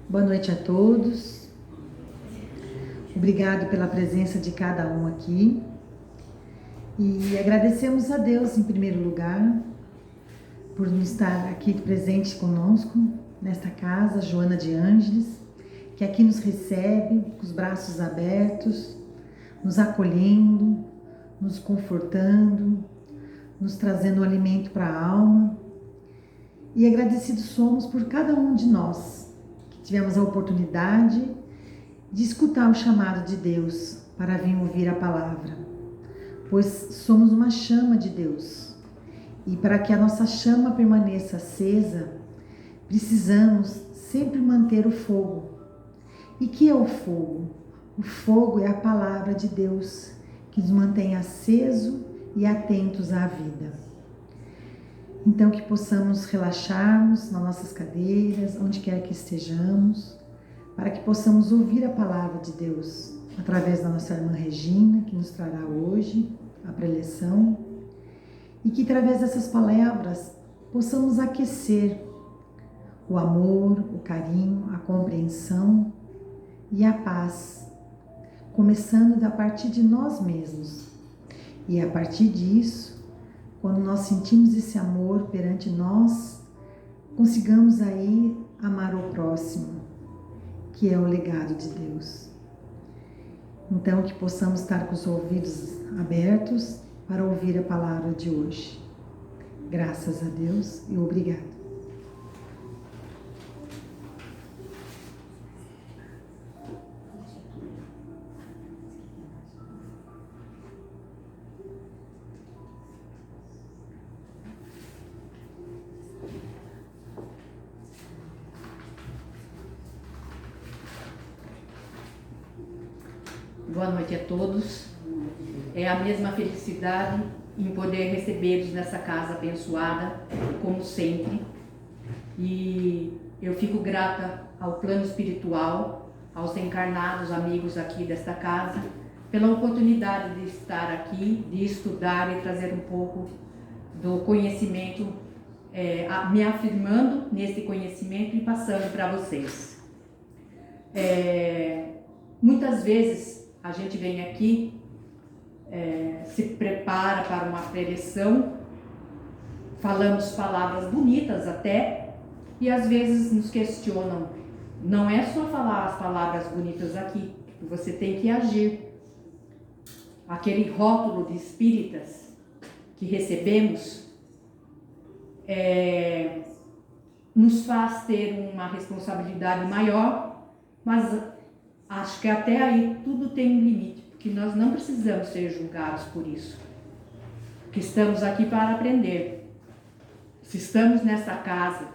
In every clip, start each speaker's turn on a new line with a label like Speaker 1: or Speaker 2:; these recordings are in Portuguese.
Speaker 1: Boa noite a todos. Obrigado pela presença de cada um aqui. E agradecemos a Deus, em primeiro lugar, por estar aqui presente conosco, nesta casa, Joana de Ângeles, que aqui nos recebe com os braços abertos, nos acolhendo, nos confortando, nos trazendo alimento para a alma. E agradecidos somos por cada um de nós, que tivemos a oportunidade de escutar o chamado de Deus para vir ouvir a palavra, pois somos uma chama de Deus. E para que a nossa chama permaneça acesa, precisamos sempre manter o fogo. E que é o fogo? O fogo é a palavra de Deus, que nos mantém aceso e atentos à vida. Então que possamos relaxarmos nas nossas cadeiras, onde quer que estejamos, para que possamos ouvir a palavra de Deus, através da nossa irmã Regina, que nos trará hoje a preleção, e que através dessas palavras possamos aquecer o amor, o carinho, a compreensão e a paz, começando a partir de nós mesmos. E a partir disso, quando nós sentimos esse amor perante nós, consigamos aí amar o próximo, que é o legado de Deus. Então, que possamos estar com os ouvidos abertos para ouvir a palavra de hoje. Graças a Deus e obrigado.
Speaker 2: Boa noite a todos. É a mesma felicidade em poder recebê-los nessa casa abençoada, como sempre. E eu fico grata ao plano espiritual, aos encarnados amigos aqui desta casa, pela oportunidade de estar aqui, de estudar e trazer um pouco do conhecimento, me afirmando nesse conhecimento e passando para vocês. Muitas vezes a gente vem aqui, se prepara para uma preleção, falamos palavras bonitas até, e às vezes nos questionam, não é só falar as palavras bonitas aqui, você tem que agir. Aquele rótulo de espíritas que recebemos nos faz ter uma responsabilidade maior, mas acho que até aí tudo tem um limite, porque nós não precisamos ser julgados por isso, porque estamos aqui para aprender. Se estamos nessa casa,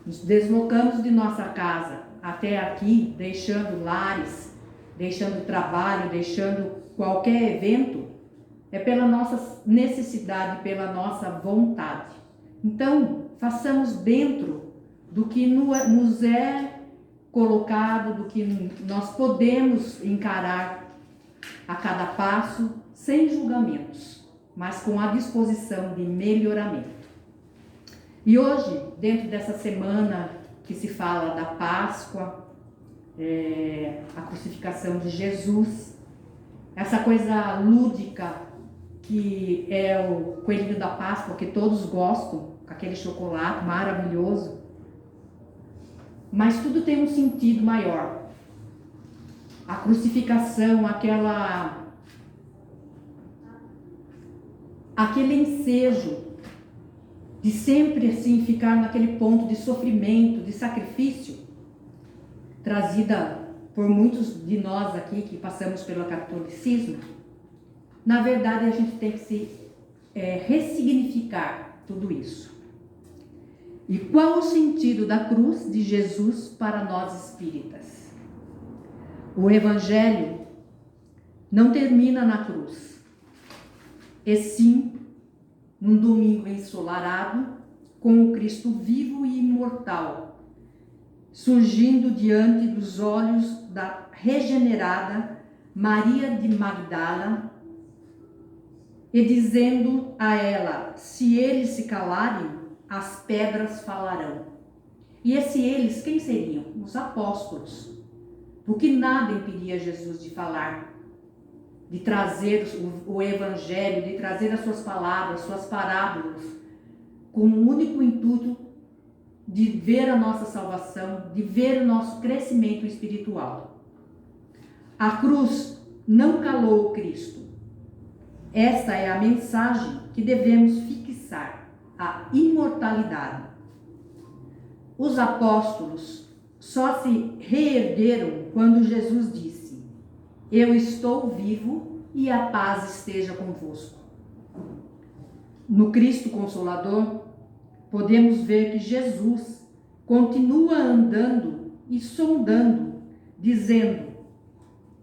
Speaker 2: nos deslocamos de nossa casa até aqui, deixando lares, deixando trabalho, deixando qualquer evento, é pela nossa necessidade, pela nossa vontade. Então, façamos dentro do que nos é colocado, do que nós podemos encarar a cada passo, sem julgamentos, mas com a disposição de melhoramento. E hoje, dentro dessa semana que se fala da Páscoa, a crucificação de Jesus, essa coisa lúdica que é o coelhinho da Páscoa, que todos gostam, com aquele chocolate maravilhoso, mas tudo tem um sentido maior. A crucificação, aquele ensejo de sempre assim ficar naquele ponto de sofrimento, de sacrifício, trazida por muitos de nós aqui que passamos pelo catolicismo. Na verdade, a gente tem que ressignificar tudo isso. E qual o sentido da cruz de Jesus para nós espíritas? O Evangelho não termina na cruz, e sim num domingo ensolarado, com o Cristo vivo e imortal, surgindo diante dos olhos da regenerada Maria de Magdala, e dizendo a ela: se eles se calarem, as pedras falarão. E eles, quem seriam? Os apóstolos. Porque nada impedia Jesus de falar, de trazer o evangelho, de trazer as suas palavras, suas parábolas, com o único intuito de ver a nossa salvação, de ver o nosso crescimento espiritual. A cruz não calou Cristo. Esta é a mensagem que devemos fixar, a imortalidade. Os apóstolos só se reergueram quando Jesus disse: eu estou vivo e a paz esteja convosco. No Cristo Consolador, podemos ver que Jesus continua andando e sondando, dizendo: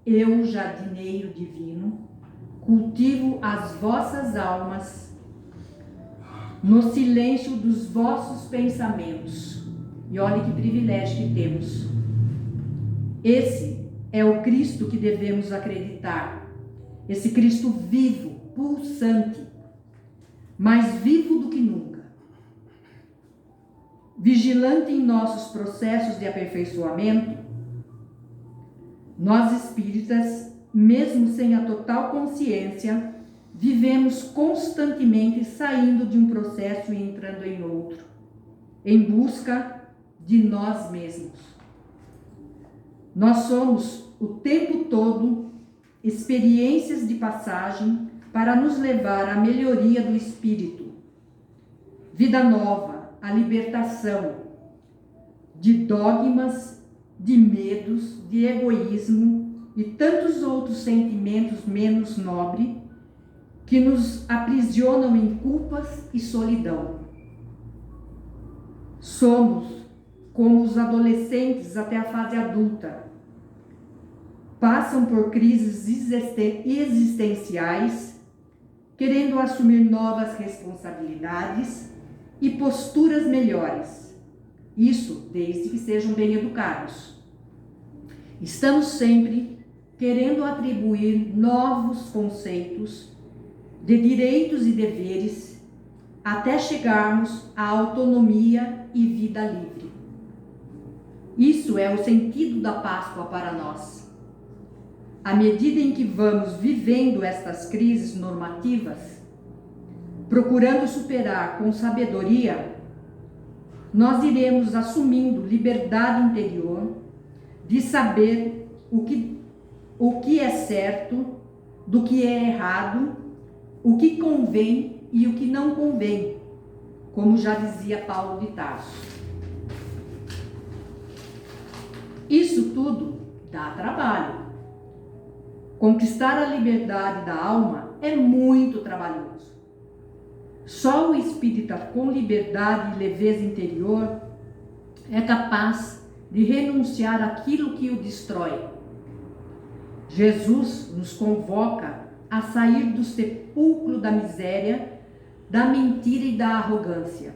Speaker 2: eu, jardineiro divino, cultivo as vossas almas no silêncio dos vossos pensamentos. E olhe que privilégio que temos. Esse é o Cristo que devemos acreditar. Esse Cristo vivo, pulsante, mais vivo do que nunca. Vigilante em nossos processos de aperfeiçoamento, nós espíritas, mesmo sem a total consciência, vivemos constantemente saindo de um processo e entrando em outro, em busca de nós mesmos. Nós somos o tempo todo experiências de passagem para nos levar à melhoria do espírito, vida nova, a libertação de dogmas, de medos, de egoísmo e tantos outros sentimentos menos nobres que nos aprisionam em culpas e solidão. Somos como os adolescentes até a fase adulta. Passam por crises existenciais, querendo assumir novas responsabilidades e posturas melhores. Isso desde que sejam bem educados. Estamos sempre querendo atribuir novos conceitos de direitos e deveres até chegarmos à autonomia e vida livre. Isso é o sentido da Páscoa para nós. À medida em que vamos vivendo estas crises normativas, procurando superar com sabedoria, nós iremos assumindo liberdade interior de saber o que é certo, do que é errado, o que convém e o que não convém, como já dizia Paulo de Tarso. Isso tudo dá trabalho. Conquistar a liberdade da alma é muito trabalhoso. Só o espírita com liberdade e leveza interior é capaz de renunciar àquilo que o destrói. Jesus nos convoca a sair do sepulcro da miséria, da mentira e da arrogância.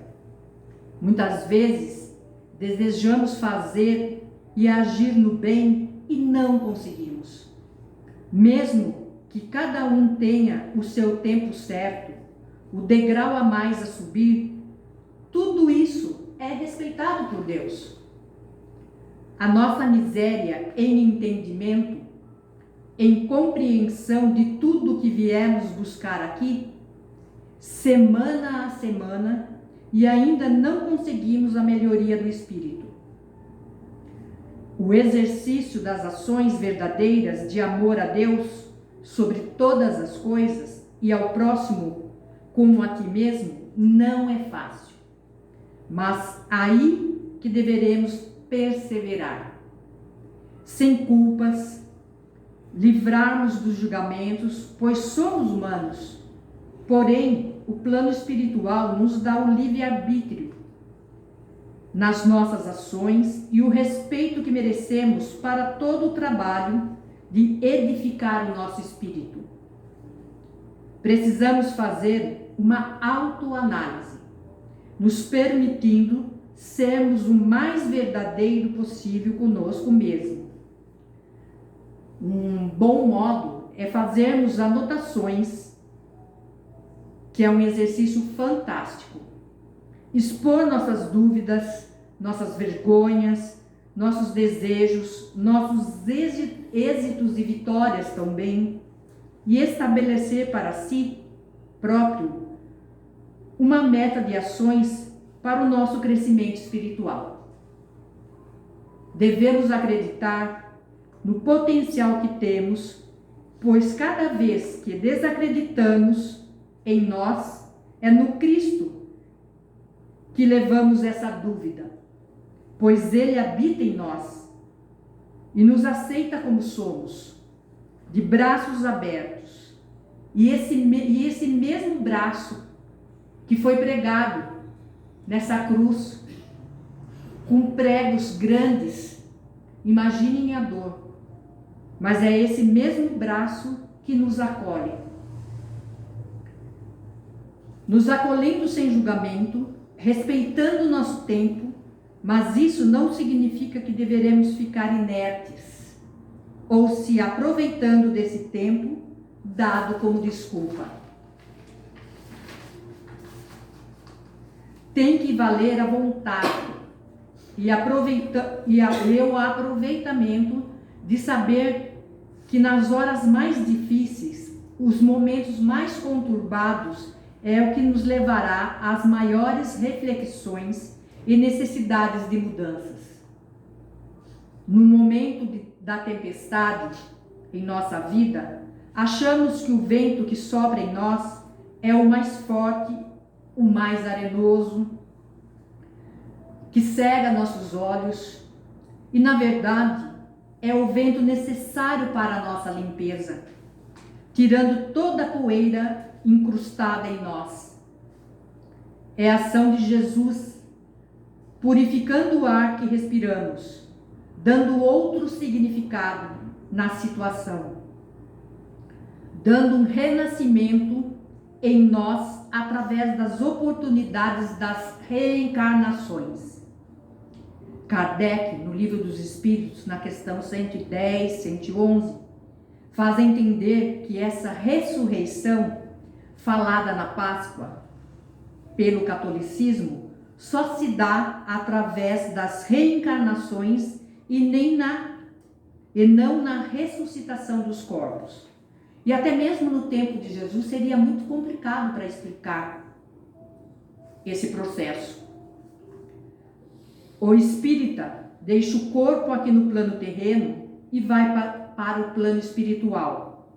Speaker 2: Muitas vezes desejamos fazer e agir no bem e não conseguimos. Mesmo que cada um tenha o seu tempo certo, o degrau a mais a subir, tudo isso é respeitado por Deus. A nossa miséria em entendimento, em compreensão de tudo que viemos buscar aqui, semana a semana, e ainda não conseguimos a melhoria do espírito. O exercício das ações verdadeiras de amor a Deus sobre todas as coisas e ao próximo como a ti mesmo não é fácil, mas aí que deveremos perseverar, sem culpas, livrarmos dos julgamentos, pois somos humanos. Porém, o plano espiritual nos dá o livre-arbítrio nas nossas ações e o respeito que merecemos para todo o trabalho de edificar o nosso espírito. Precisamos fazer uma autoanálise, nos permitindo sermos o mais verdadeiro possível conosco mesmo. Um bom modo é fazermos anotações, que é um exercício fantástico. Expor nossas dúvidas, nossas vergonhas, nossos desejos, nossos êxitos e vitórias também, e estabelecer para si próprio uma meta de ações para o nosso crescimento espiritual. Devemos acreditar no potencial que temos, pois cada vez que desacreditamos em nós, é no Cristo que levamos essa dúvida, pois Ele habita em nós e nos aceita como somos, de braços abertos. E esse mesmo braço que foi pregado nessa cruz, com pregos grandes, imaginem a dor, mas é esse mesmo braço que nos acolhe. Nos acolhendo sem julgamento, respeitando o nosso tempo, mas isso não significa que deveremos ficar inertes ou se aproveitando desse tempo dado como desculpa. Tem que valer a vontade e o aproveitamento de saber que nas horas mais difíceis, os momentos mais conturbados, é o que nos levará às maiores reflexões e necessidades de mudanças. No momento da tempestade em nossa vida, achamos que o vento que sopra em nós é o mais forte, o mais arenoso, que cega nossos olhos, e na verdade é o vento necessário para a nossa limpeza, tirando toda a poeira incrustada em nós. É a ação de Jesus, purificando o ar que respiramos, dando outro significado na situação, dando um renascimento em nós através das oportunidades das reencarnações. Kardec, no Livro dos Espíritos, na questão 110, 111, faz entender que essa ressurreição falada na Páscoa pelo catolicismo só se dá através das reencarnações e não na ressuscitação dos corpos. E até mesmo no tempo de Jesus seria muito complicado para explicar esse processo. O espírita deixa o corpo aqui no plano terreno e vai para o plano espiritual.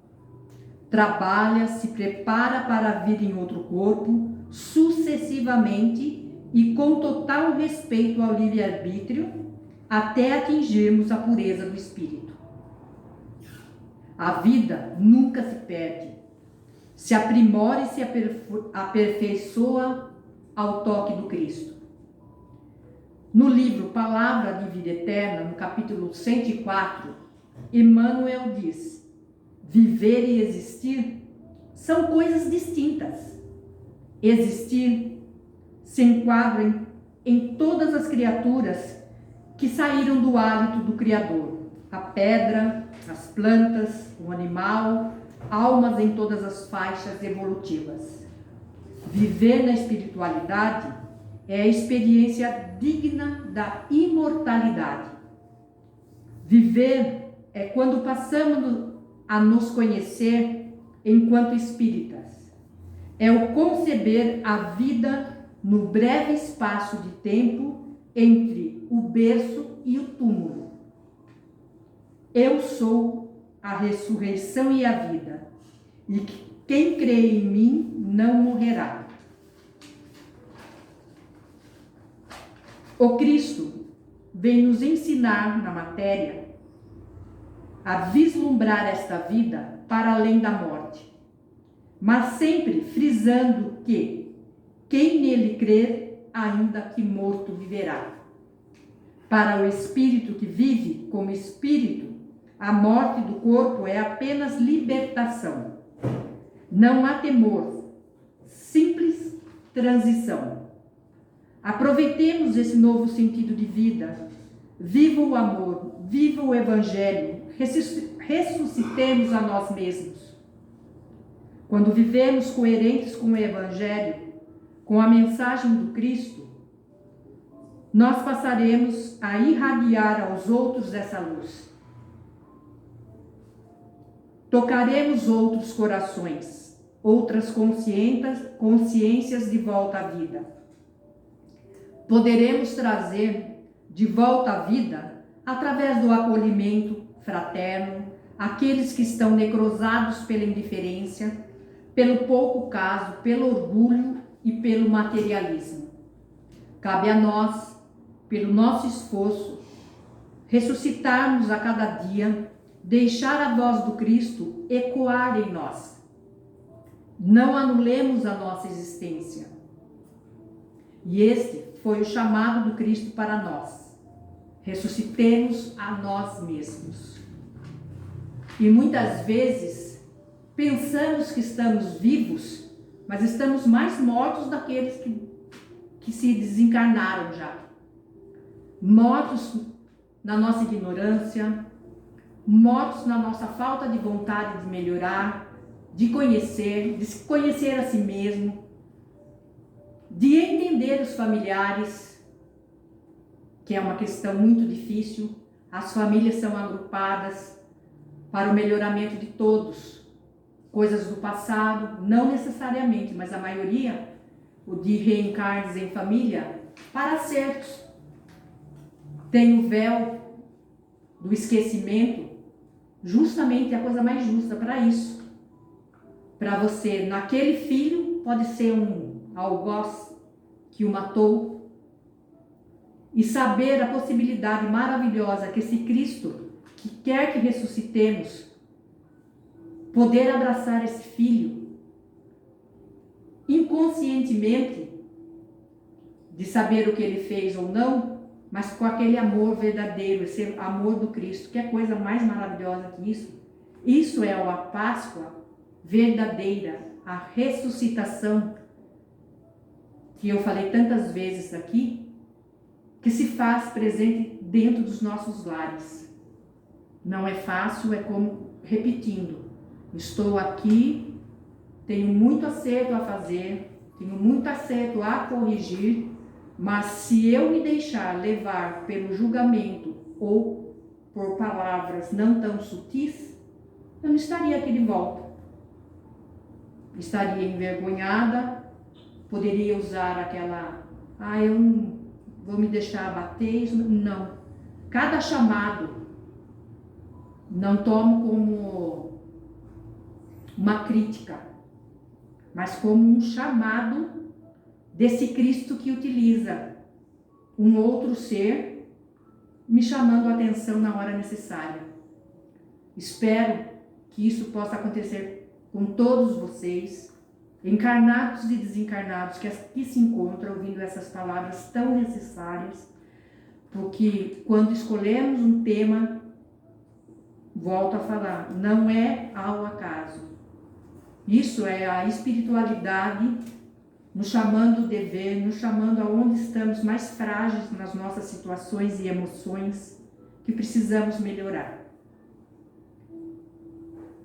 Speaker 2: Trabalha, se prepara para a vida em outro corpo, sucessivamente e com total respeito ao livre-arbítrio, até atingirmos a pureza do espírito. A vida nunca se perde, se aprimora e se aperfeiçoa ao toque do Cristo. No livro Palavra de Vida Eterna, no capítulo 104, Emmanuel diz: viver e existir são coisas distintas. Existir se enquadra em todas as criaturas que saíram do hálito do Criador: a pedra, as plantas, o animal, almas em todas as faixas evolutivas. Viver na espiritualidade é a experiência digna da imortalidade. Viver é quando passamos a nos conhecer enquanto espíritas. É o conceber a vida no breve espaço de tempo entre o berço e o túmulo. Eu sou a ressurreição e a vida, e quem crê em mim não morrerá. O Cristo vem nos ensinar na matéria a vislumbrar esta vida para além da morte, mas sempre frisando que quem nele crer, ainda que morto, viverá. Para o espírito que vive como espírito, a morte do corpo é apenas libertação. Não há temor, simples transição. Aproveitemos esse novo sentido de vida. Viva o amor, viva o Evangelho, ressuscitemos a nós mesmos. Quando vivemos coerentes com o Evangelho, com a mensagem do Cristo, nós passaremos a irradiar aos outros essa luz. Tocaremos outros corações, outras consciências de volta à vida. Poderemos trazer de volta à vida através do acolhimento fraterno aqueles que estão necrosados pela indiferença, pelo pouco caso, pelo orgulho e pelo materialismo. Cabe a nós, pelo nosso esforço, ressuscitarmos a cada dia, deixar a voz do Cristo ecoar em nós. Não anulemos a nossa existência. E este foi o chamado do Cristo para nós. Ressuscitemos a nós mesmos. E muitas vezes pensamos que estamos vivos, mas estamos mais mortos daqueles que se desencarnaram já. Mortos na nossa ignorância, mortos na nossa falta de vontade de melhorar, de se conhecer a si mesmo, de entender os familiares, que é uma questão muito difícil. As famílias são agrupadas para o melhoramento de todos. Coisas do passado, não necessariamente, mas a maioria, o de reencarnes em família, para acertos. Tem o véu do esquecimento, justamente a coisa mais justa para isso. Para você, naquele filho, pode ser um algoz que o matou, e saber a possibilidade maravilhosa que esse Cristo, que quer que ressuscitemos, poder abraçar esse filho, inconscientemente, de saber o que ele fez ou não, mas com aquele amor verdadeiro, esse amor do Cristo, que é coisa mais maravilhosa que isso. Isso é a Páscoa verdadeira, a ressuscitação, que eu falei tantas vezes aqui, que se faz presente dentro dos nossos lares. Não é fácil, é como repetindo. Estou aqui, tenho muito acerto a fazer, tenho muito acerto a corrigir, mas se eu me deixar levar pelo julgamento ou por palavras não tão sutis, eu não estaria aqui de volta. Estaria envergonhada, poderia usar aquela, eu não vou me deixar abater, isso não. Cada chamado não tomo como uma crítica, mas como um chamado desse Cristo que utiliza um outro ser me chamando a atenção na hora necessária. Espero que isso possa acontecer com todos vocês, encarnados e desencarnados, que aqui se encontram ouvindo essas palavras tão necessárias, porque quando escolhemos um tema, volto a falar, não é ao acaso. Isso é a espiritualidade nos chamando o dever, nos chamando aonde estamos mais frágeis nas nossas situações e emoções que precisamos melhorar.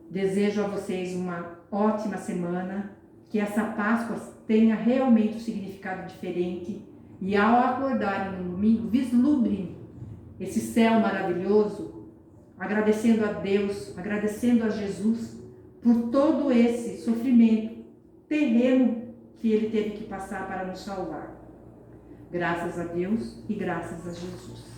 Speaker 2: Desejo a vocês uma ótima semana, que essa Páscoa tenha realmente um significado diferente e ao acordarem no domingo, vislumbrem esse céu maravilhoso, agradecendo a Deus, agradecendo a Jesus por todo esse sofrimento terreno que ele teve que passar para nos salvar. Graças a Deus e graças a Jesus.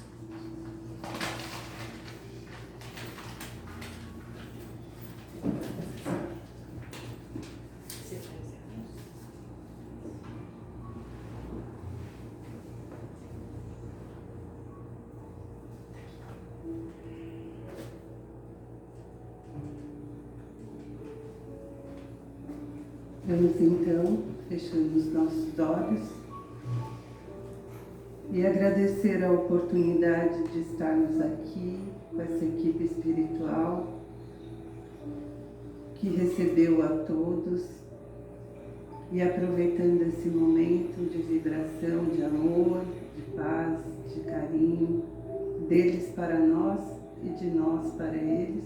Speaker 3: Vamos então fechando os nossos olhos e agradecer a oportunidade de estarmos aqui com essa equipe espiritual que recebeu a todos e aproveitando esse momento de vibração, de amor, de paz, de carinho, deles para nós e de nós para eles,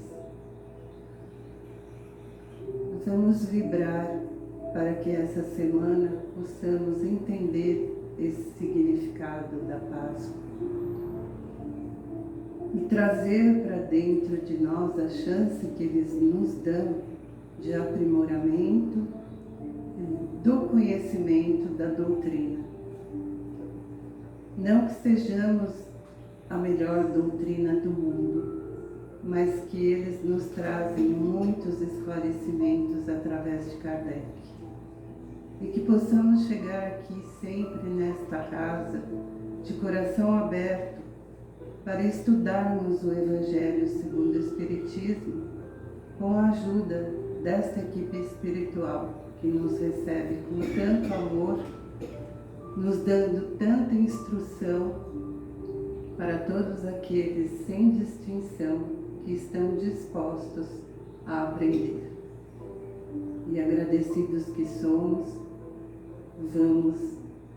Speaker 3: vamos vibrar para que essa semana possamos entender esse significado da Páscoa e trazer para dentro de nós a chance que eles nos dão de aprimoramento do conhecimento da doutrina. Não que sejamos a melhor doutrina do mundo, mas que eles nos trazem muitos esclarecimentos através de Kardec. E que possamos chegar aqui sempre nesta casa, de coração aberto, para estudarmos o Evangelho segundo o Espiritismo, com a ajuda desta equipe espiritual, que nos recebe com tanto amor, nos dando tanta instrução para todos aqueles sem distinção que estão dispostos a aprender. E agradecidos que somos, vamos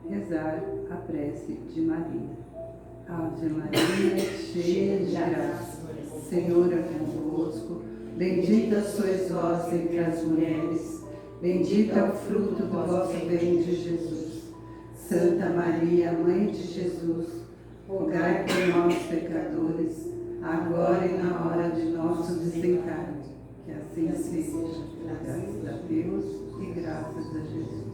Speaker 3: rezar a prece de Maria. Ave Maria, cheia de graça, o Senhor é convosco, bendita sois vós entre as mulheres, bendito é o fruto do vosso ventre, Jesus. Santa Maria, Mãe de Jesus, rogai por nós, pecadores, agora e na hora de nosso desencarne. Que assim seja, graças a Deus e graças a Jesus.